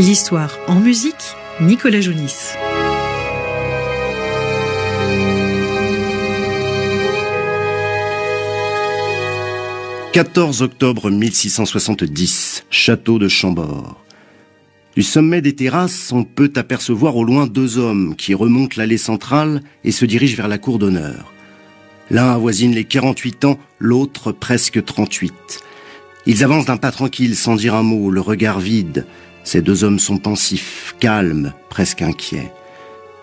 L'histoire en musique, Nicolas Jounis. « 14 octobre 1670, château de Chambord. Du sommet des terrasses, on peut apercevoir au loin deux hommes qui remontent l'allée centrale et se dirigent vers la cour d'honneur. L'un avoisine les 48 ans, l'autre presque 38. Ils avancent d'un pas tranquille, sans dire un mot, le regard vide. Ces deux hommes sont pensifs, calmes, presque inquiets.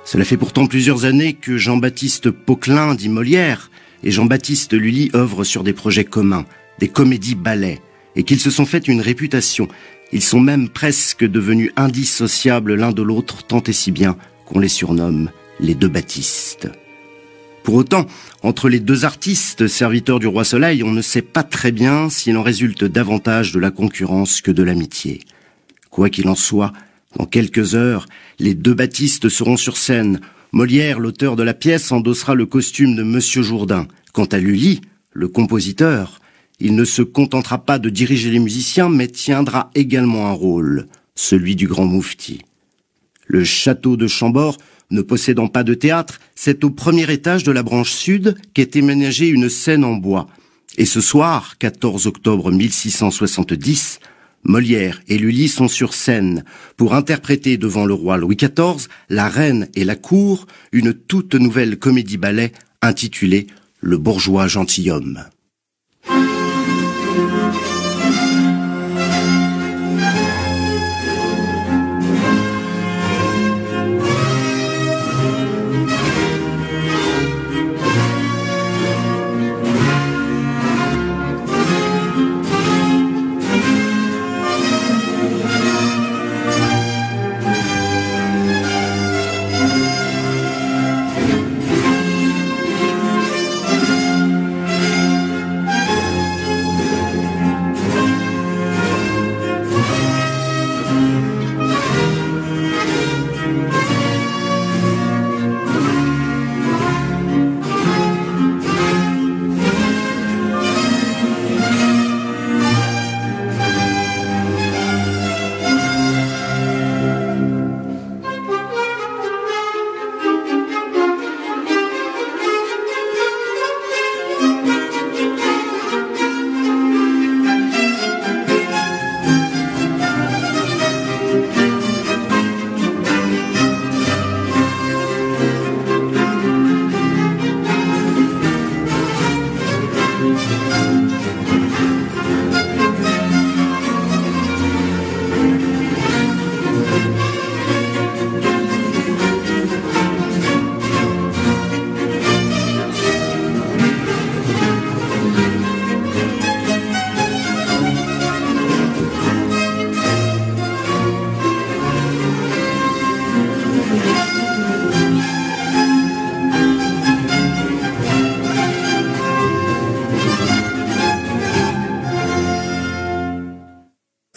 Cela fait pourtant plusieurs années que Jean-Baptiste Poquelin, dit Molière, et Jean-Baptiste Lully œuvrent sur des projets communs, des comédies-ballets, et qu'ils se sont fait une réputation. Ils sont même presque devenus indissociables l'un de l'autre, tant et si bien qu'on les surnomme les deux Baptistes. Pour autant, entre les deux artistes, serviteurs du roi Soleil, on ne sait pas très bien s'il en résulte davantage de la concurrence que de l'amitié. Quoi qu'il en soit, dans quelques heures, les deux Baptistes seront sur scène. Molière, l'auteur de la pièce, endossera le costume de Monsieur Jourdain. Quant à Lully, le compositeur, il ne se contentera pas de diriger les musiciens, mais tiendra également un rôle, celui du grand moufti. Le château de Chambord, ne possédant pas de théâtre, c'est au premier étage de la branche sud qu'est aménagée une scène en bois. Et ce soir, 14 octobre 1670, Molière et Lully sont sur scène pour interpréter devant le roi Louis XIV, la reine et la cour, une toute nouvelle comédie-ballet intitulée « Le bourgeois gentilhomme ».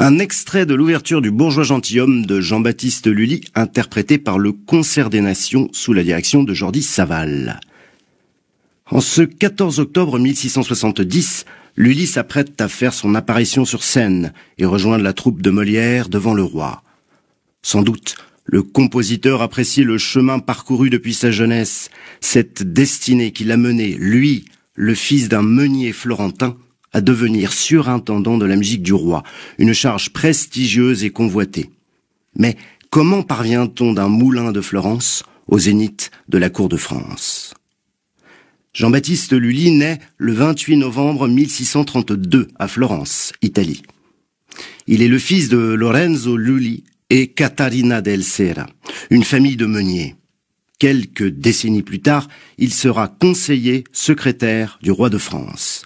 Un extrait de l'ouverture du Bourgeois gentilhomme de Jean-Baptiste Lully, interprété par le Concert des Nations sous la direction de Jordi Savall. En ce 14 octobre 1670, Lully s'apprête à faire son apparition sur scène et rejoindre la troupe de Molière devant le roi. Sans doute, le compositeur apprécie le chemin parcouru depuis sa jeunesse, cette destinée qui l'a mené, lui, le fils d'un meunier florentin, à devenir surintendant de la musique du roi, une charge prestigieuse et convoitée. Mais comment parvient-on d'un moulin de Florence au zénith de la cour de France? Jean-Baptiste Lully naît le 28 novembre 1632 à Florence, Italie. Il est le fils de Lorenzo Lully et Catarina del Serra, une famille de meuniers. Quelques décennies plus tard, il sera conseiller secrétaire du roi de France.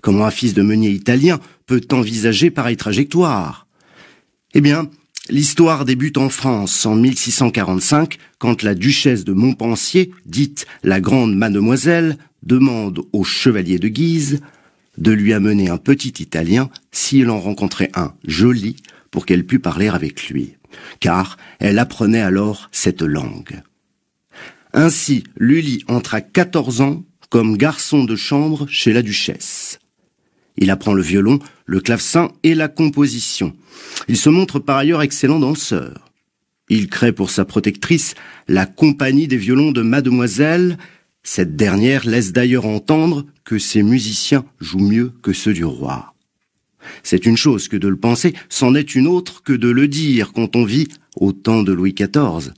Comment un fils de meunier italien peut envisager pareille trajectoire? Eh bien, l'histoire débute en France en 1645, quand la duchesse de Montpensier, dite la Grande Mademoiselle, demande au chevalier de Guise de lui amener un petit Italien s'il en rencontrait un joli pour qu'elle pût parler avec lui, car elle apprenait alors cette langue. Ainsi, Lully entre à 14 ans comme garçon de chambre chez la duchesse. Il apprend le violon, le clavecin et la composition. Il se montre par ailleurs excellent danseur. Il crée pour sa protectrice la compagnie des violons de Mademoiselle. Cette dernière laisse d'ailleurs entendre que ses musiciens jouent mieux que ceux du roi. C'est une chose que de le penser, c'en est une autre que de le dire quand on vit au temps de Louis XIV.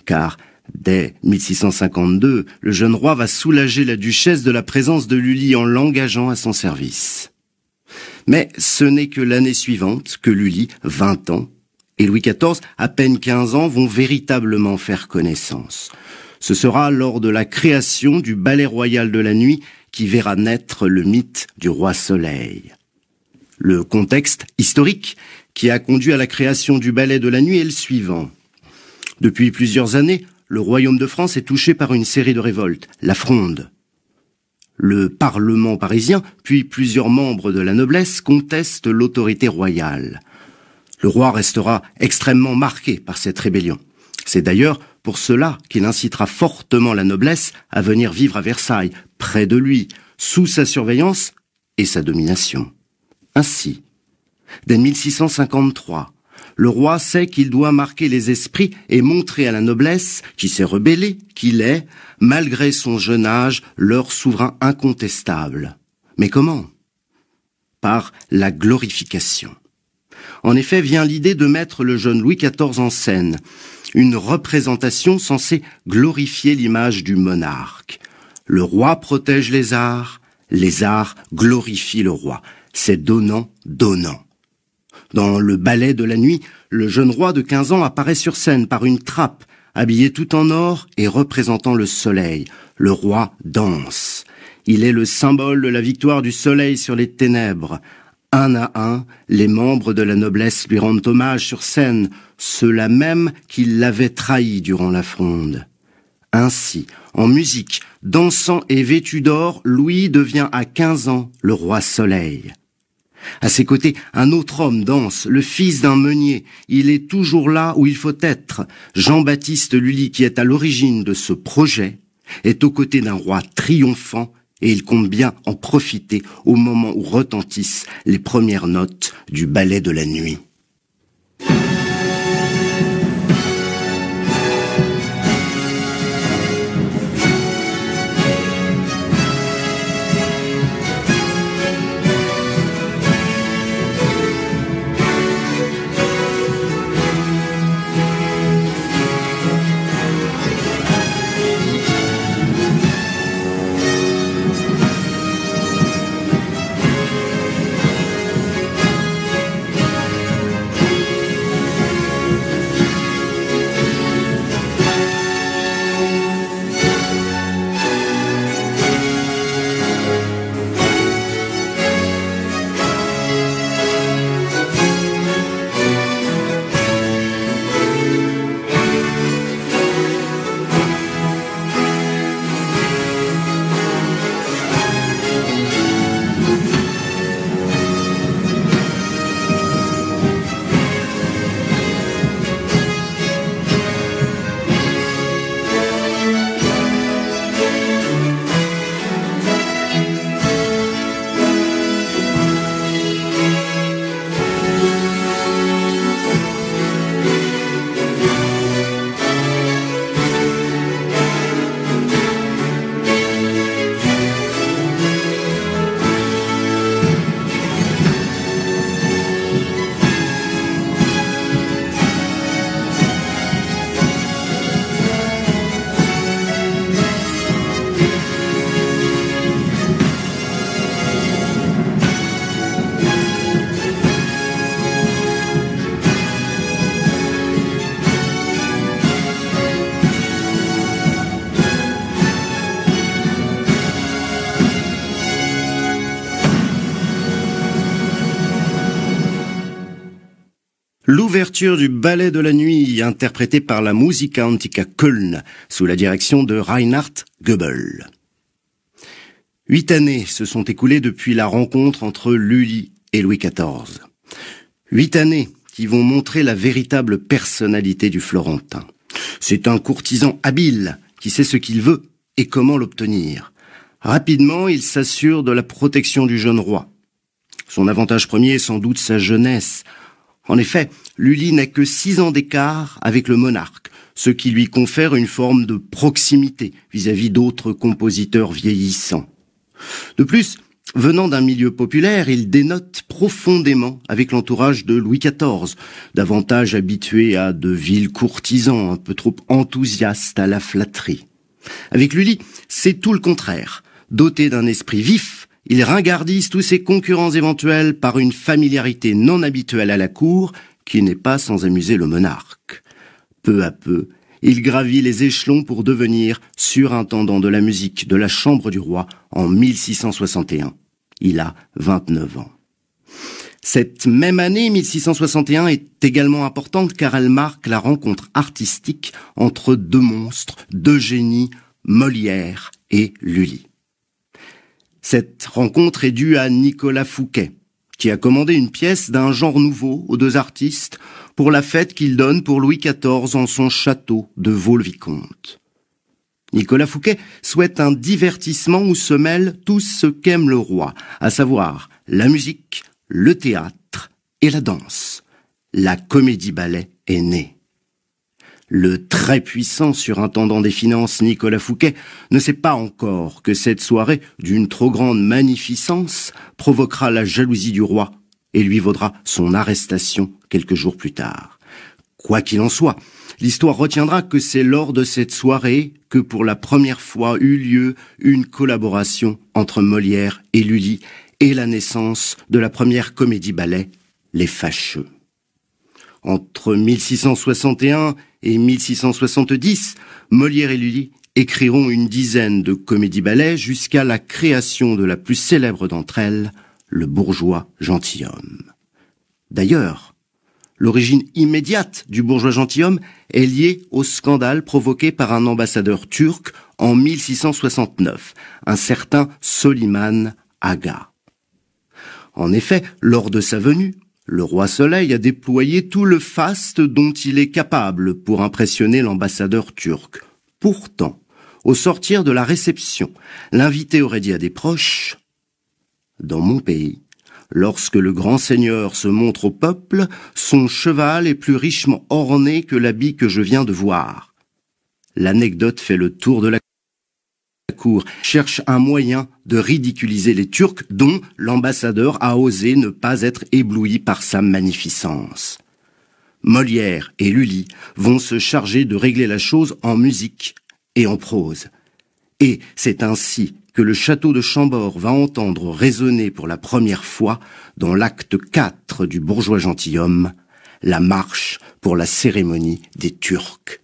Car dès 1652, le jeune roi va soulager la duchesse de la présence de Lully en l'engageant à son service. Mais ce n'est que l'année suivante que Lully, 20 ans, et Louis XIV, à peine 15 ans, vont véritablement faire connaissance. Ce sera lors de la création du Ballet Royal de la Nuit qui verra naître le mythe du roi Soleil. Le contexte historique qui a conduit à la création du Ballet de la Nuit est le suivant. Depuis plusieurs années, le royaume de France est touché par une série de révoltes, la Fronde. Le Parlement parisien, puis plusieurs membres de la noblesse contestent l'autorité royale. Le roi restera extrêmement marqué par cette rébellion. C'est d'ailleurs pour cela qu'il incitera fortement la noblesse à venir vivre à Versailles, près de lui, sous sa surveillance et sa domination. Ainsi, dès 1653, le roi sait qu'il doit marquer les esprits et montrer à la noblesse, qui s'est rebellée, qu'il est, malgré son jeune âge, leur souverain incontestable. Mais comment? Par la glorification. En effet, vient l'idée de mettre le jeune Louis XIV en scène, une représentation censée glorifier l'image du monarque. Le roi protège les arts glorifient le roi. C'est donnant. Dans le Ballet de la Nuit, le jeune roi de 15 ans apparaît sur scène par une trappe, habillé tout en or et représentant le soleil. Le roi danse. Il est le symbole de la victoire du soleil sur les ténèbres. Un à un, les membres de la noblesse lui rendent hommage sur scène, ceux-là même qui l'avaient trahi durant la Fronde. Ainsi, en musique, dansant et vêtu d'or, Louis devient à 15 ans le roi Soleil. À ses côtés, un autre homme danse, le fils d'un meunier. Il est toujours là où il faut être. Jean-Baptiste Lully, qui est à l'origine de ce projet, est aux côtés d'un roi triomphant et il compte bien en profiter au moment où retentissent les premières notes du Ballet de la Nuit. L'ouverture du Ballet de la Nuit, interprétée par la Musica Antica Köln, sous la direction de Reinhard Goebel. 8 années se sont écoulées depuis la rencontre entre Lully et Louis XIV. 8 années qui vont montrer la véritable personnalité du Florentin. C'est un courtisan habile qui sait ce qu'il veut et comment l'obtenir. Rapidement, il s'assure de la protection du jeune roi. Son avantage premier est sans doute sa jeunesse. En effet, Lully n'a que 6 ans d'écart avec le monarque, ce qui lui confère une forme de proximité vis-à-vis d'autres compositeurs vieillissants. De plus, venant d'un milieu populaire, il dénote profondément avec l'entourage de Louis XIV, davantage habitué à de vils courtisans, un peu trop enthousiastes à la flatterie. Avec Lully, c'est tout le contraire. Doté d'un esprit vif, il ringardise tous ses concurrents éventuels par une familiarité non habituelle à la cour qui n'est pas sans amuser le monarque. Peu à peu, il gravit les échelons pour devenir surintendant de la musique de la Chambre du Roi en 1661. Il a 29 ans. Cette même année, 1661, est également importante car elle marque la rencontre artistique entre deux monstres, deux génies, Molière et Lully. Cette rencontre est due à Nicolas Fouquet, qui a commandé une pièce d'un genre nouveau aux deux artistes pour la fête qu'il donne pour Louis XIV en son château de Vaux-le-Vicomte. Nicolas Fouquet souhaite un divertissement où se mêlent tout ce qu'aime le roi, à savoir la musique, le théâtre et la danse. La comédie-ballet est née. Le très puissant surintendant des finances Nicolas Fouquet ne sait pas encore que cette soirée d'une trop grande magnificence provoquera la jalousie du roi et lui vaudra son arrestation quelques jours plus tard. Quoi qu'il en soit, l'histoire retiendra que c'est lors de cette soirée que pour la première fois eut lieu une collaboration entre Molière et Lully et la naissance de la première comédie-ballet, Les Fâcheux. Entre 1661 et 1670, Molière et Lully écriront une dizaine de comédies-ballets jusqu'à la création de la plus célèbre d'entre elles, Le Bourgeois Gentilhomme. D'ailleurs, l'origine immédiate du Bourgeois Gentilhomme est liée au scandale provoqué par un ambassadeur turc en 1669, un certain Soliman Aga. En effet, lors de sa venue, le roi Soleil a déployé tout le faste dont il est capable pour impressionner l'ambassadeur turc. Pourtant, au sortir de la réception, l'invité aurait dit à des proches « Dans mon pays, lorsque le grand seigneur se montre au peuple, son cheval est plus richement orné que l'habit que je viens de voir. » L'anecdote fait le tour de la cour, cherche un moyen de ridiculiser les Turcs dont l'ambassadeur a osé ne pas être ébloui par sa magnificence. Molière et Lully vont se charger de régler la chose en musique et en prose. Et c'est ainsi que le château de Chambord va entendre résonner pour la première fois dans l'acte 4 du Bourgeois Gentilhomme, la marche pour la cérémonie des Turcs.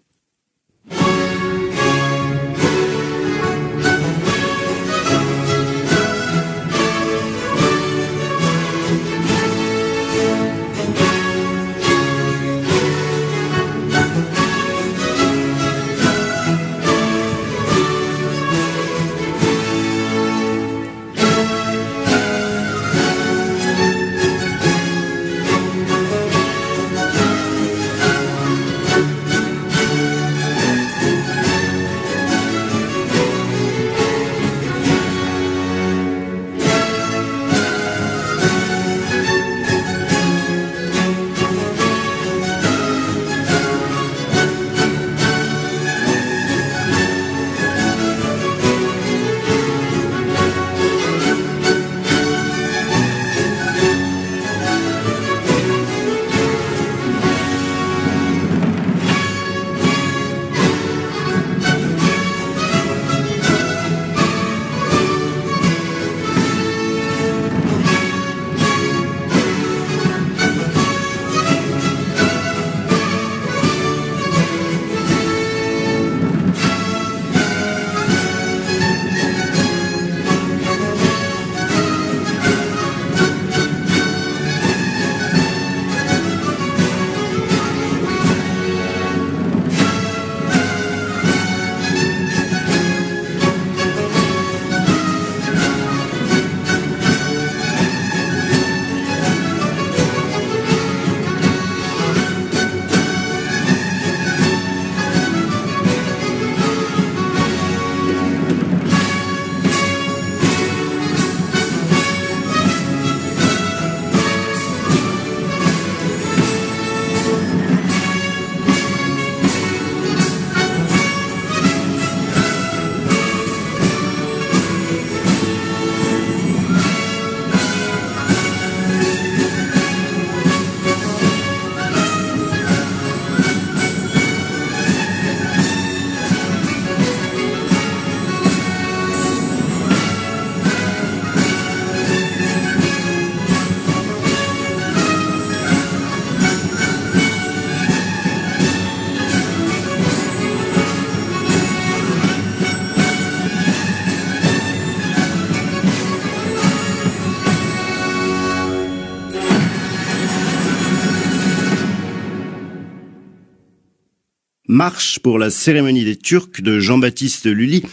Marche pour la cérémonie des Turcs de Jean-Baptiste Lully,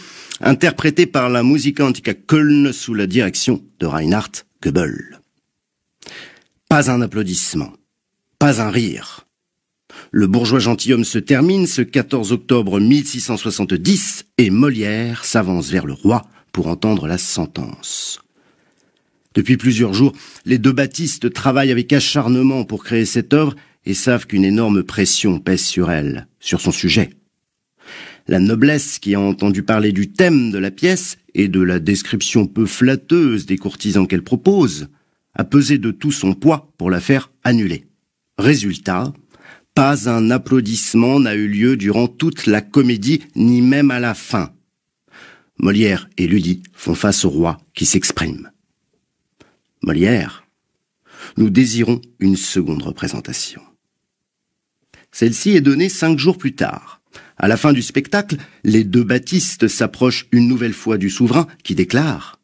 interprété par la Musica Antica Köln sous la direction de Reinhard Goebel. Pas un applaudissement, pas un rire. Le bourgeois gentilhomme se termine ce 14 octobre 1670 et Molière s'avance vers le roi pour entendre la sentence. Depuis plusieurs jours, les deux Baptistes travaillent avec acharnement pour créer cette œuvre et savent qu'une énorme pression pèse sur elle, sur son sujet. La noblesse, qui a entendu parler du thème de la pièce et de la description peu flatteuse des courtisans qu'elle propose, a pesé de tout son poids pour la faire annuler. Résultat, pas un applaudissement n'a eu lieu durant toute la comédie, ni même à la fin. Molière et Lully font face au roi qui s'exprime. Molière, nous désirons une seconde représentation. Celle-ci est donnée 5 jours plus tard. À la fin du spectacle, les deux Baptistes s'approchent une nouvelle fois du souverain qui déclare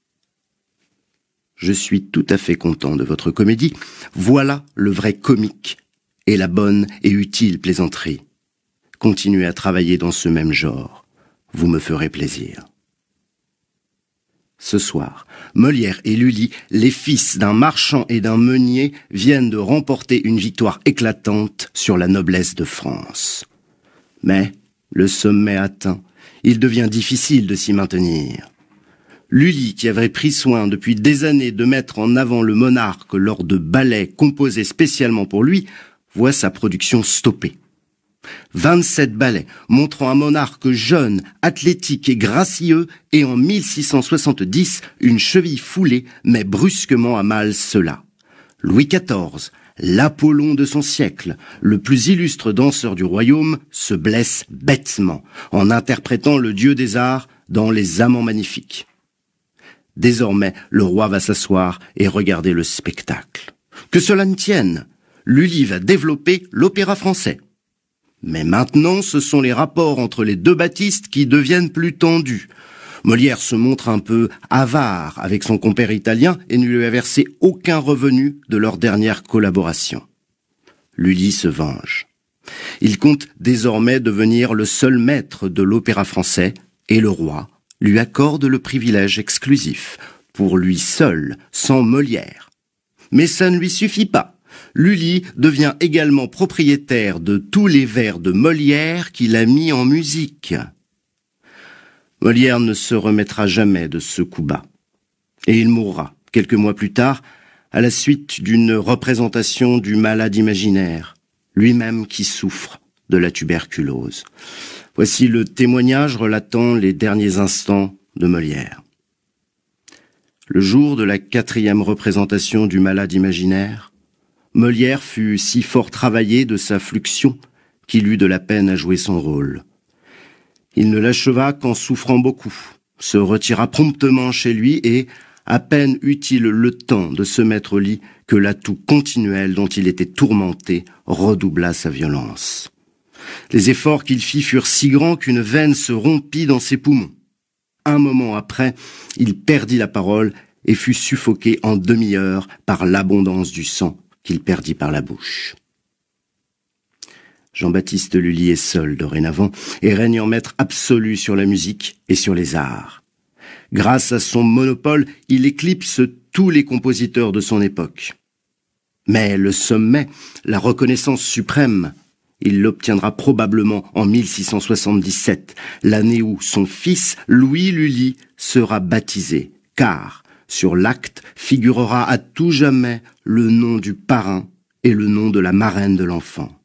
« Je suis tout à fait content de votre comédie. Voilà le vrai comique et la bonne et utile plaisanterie. Continuez à travailler dans ce même genre. Vous me ferez plaisir. » Ce soir, Molière et Lully, les fils d'un marchand et d'un meunier, viennent de remporter une victoire éclatante sur la noblesse de France. Mais, le sommet atteint, il devient difficile de s'y maintenir. Lully, qui avait pris soin depuis des années de mettre en avant le monarque lors de ballets composés spécialement pour lui, voit sa production stoppée. 27 ballets montrant un monarque jeune, athlétique et gracieux, et en 1670, une cheville foulée met brusquement à mal cela. Louis XIV, l'Apollon de son siècle, le plus illustre danseur du royaume, se blesse bêtement en interprétant le dieu des arts dans Les Amants magnifiques. Désormais, le roi va s'asseoir et regarder le spectacle. Que cela ne tienne, Lully va développer l'opéra français. Mais maintenant, ce sont les rapports entre les deux Baptistes qui deviennent plus tendus. Molière se montre un peu avare avec son compère italien et ne lui a versé aucun revenu de leur dernière collaboration. Lully se venge. Il compte désormais devenir le seul maître de l'opéra français et le roi lui accorde le privilège exclusif, pour lui seul, sans Molière. Mais ça ne lui suffit pas. Lully devient également propriétaire de tous les vers de Molière qu'il a mis en musique. Molière ne se remettra jamais de ce coup bas. Et il mourra, quelques mois plus tard, à la suite d'une représentation du malade imaginaire, lui-même qui souffre de la tuberculose. Voici le témoignage relatant les derniers instants de Molière. Le jour de la 4e représentation du malade imaginaire, Molière fut si fort travaillé de sa fluxion qu'il eut de la peine à jouer son rôle. Il ne l'acheva qu'en souffrant beaucoup, se retira promptement chez lui et, à peine eut-il le temps de se mettre au lit que l'atout continuel dont il était tourmenté redoubla sa violence. Les efforts qu'il fit furent si grands qu'une veine se rompit dans ses poumons. Un moment après, il perdit la parole et fut suffoqué en demi-heure par l'abondance du sang qu'il perdit par la bouche. Jean-Baptiste Lully est seul dorénavant et règne en maître absolu sur la musique et sur les arts. Grâce à son monopole, il éclipse tous les compositeurs de son époque. Mais le sommet, la reconnaissance suprême, il l'obtiendra probablement en 1677, l'année où son fils Louis Lully sera baptisé, car sur l'acte figurera à tout jamais le nom du parrain et le nom de la marraine de l'enfant.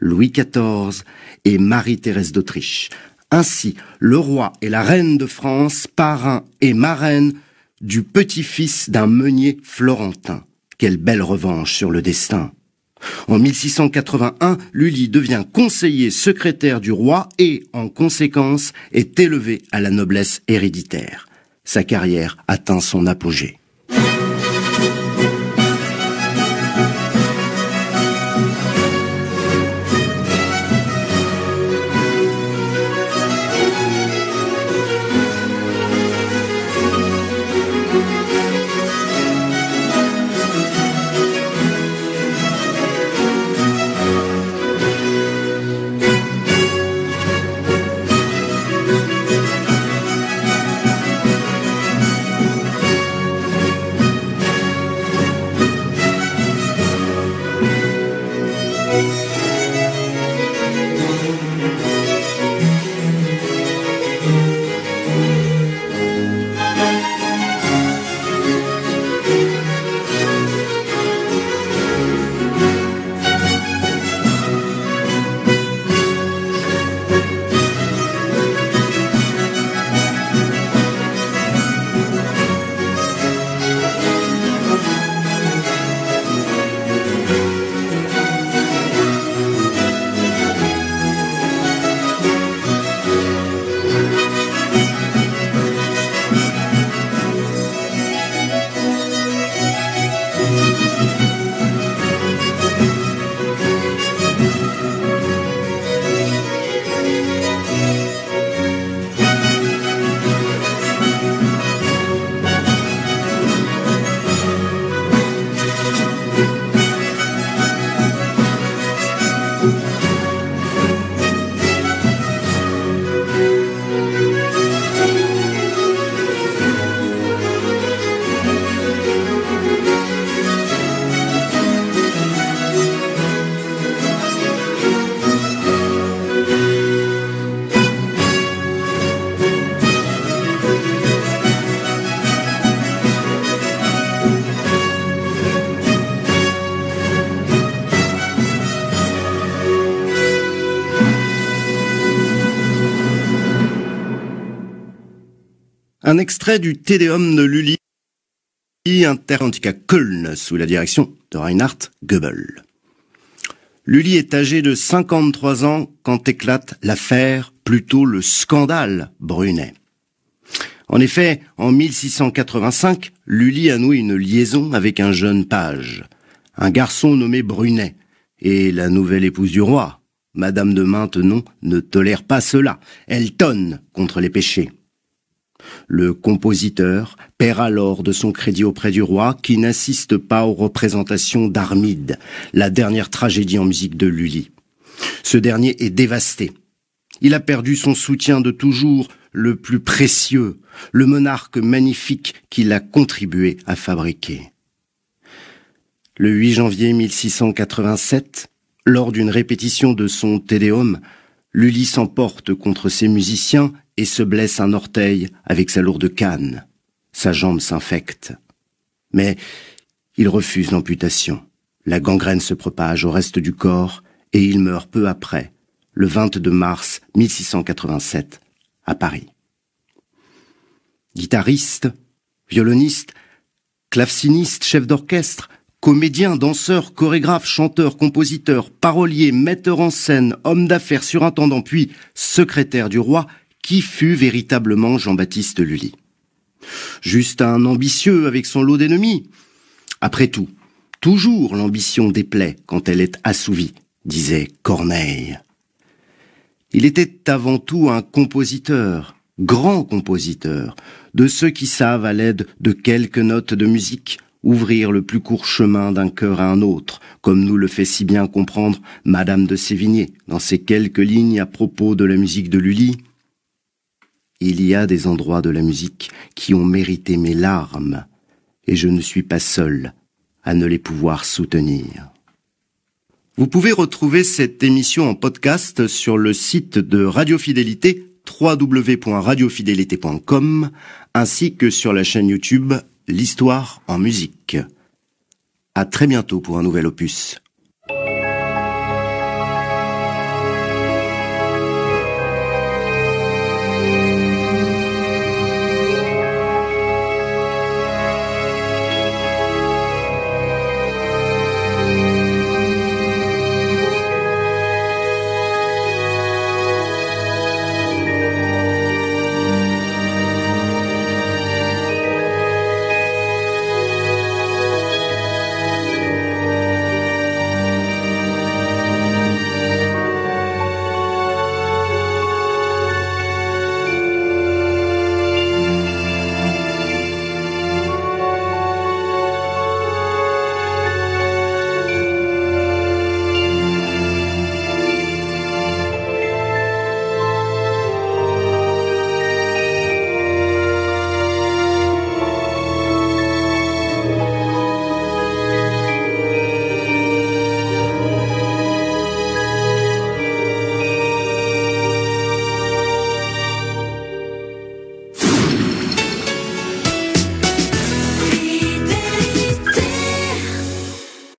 Louis XIV et Marie-Thérèse d'Autriche. Ainsi, le roi et la reine de France, parrain et marraine du petit-fils d'un meunier florentin. Quelle belle revanche sur le destin! En 1681, Lully devient conseiller secrétaire du roi et, en conséquence, est élevé à la noblesse héréditaire. Sa carrière atteint son apogée. Un extrait du Te Deum de Lully, interprété à Köln sous la direction de Reinhard Goebel. Lully est âgé de 53 ans quand éclate l'affaire, plutôt le scandale Brunet. En effet, en 1685, Lully a noué une liaison avec un jeune page, un garçon nommé Brunet, et la nouvelle épouse du roi, Madame de Maintenon, ne tolère pas cela. Elle tonne contre les péchés. Le compositeur perd alors de son crédit auprès du roi qui n'assiste pas aux représentations d'Armide, la dernière tragédie en musique de Lully. Ce dernier est dévasté. Il a perdu son soutien de toujours, le plus précieux, le monarque magnifique qu'il a contribué à fabriquer. Le 8 janvier 1687, lors d'une répétition de son Te Deum, Lully s'emporte contre ses musiciens et se blesse un orteil avec sa lourde canne. Sa jambe s'infecte. Mais il refuse l'amputation. La gangrène se propage au reste du corps et il meurt peu après, le 22 mars 1687, à Paris. Guitariste, violoniste, claveciniste, chef d'orchestre, comédien, danseur, chorégraphe, chanteur, compositeur, parolier, metteur en scène, homme d'affaires, surintendant, puis secrétaire du roi, qui fut véritablement Jean-Baptiste Lully? Juste un ambitieux avec son lot d'ennemis? Après tout, toujours l'ambition déplaît quand elle est assouvie, disait Corneille. Il était avant tout un compositeur, grand compositeur, de ceux qui savent, à l'aide de quelques notes de musique, ouvrir le plus court chemin d'un cœur à un autre, comme nous le fait si bien comprendre Madame de Sévigné dans ces quelques lignes à propos de la musique de Lully. Il y a des endroits de la musique qui ont mérité mes larmes, et je ne suis pas seul à ne les pouvoir soutenir. Vous pouvez retrouver cette émission en podcast sur le site de Radio Fidélité, www.radiofidélité.com, ainsi que sur la chaîne YouTube L'Histoire en musique. À très bientôt pour un nouvel opus.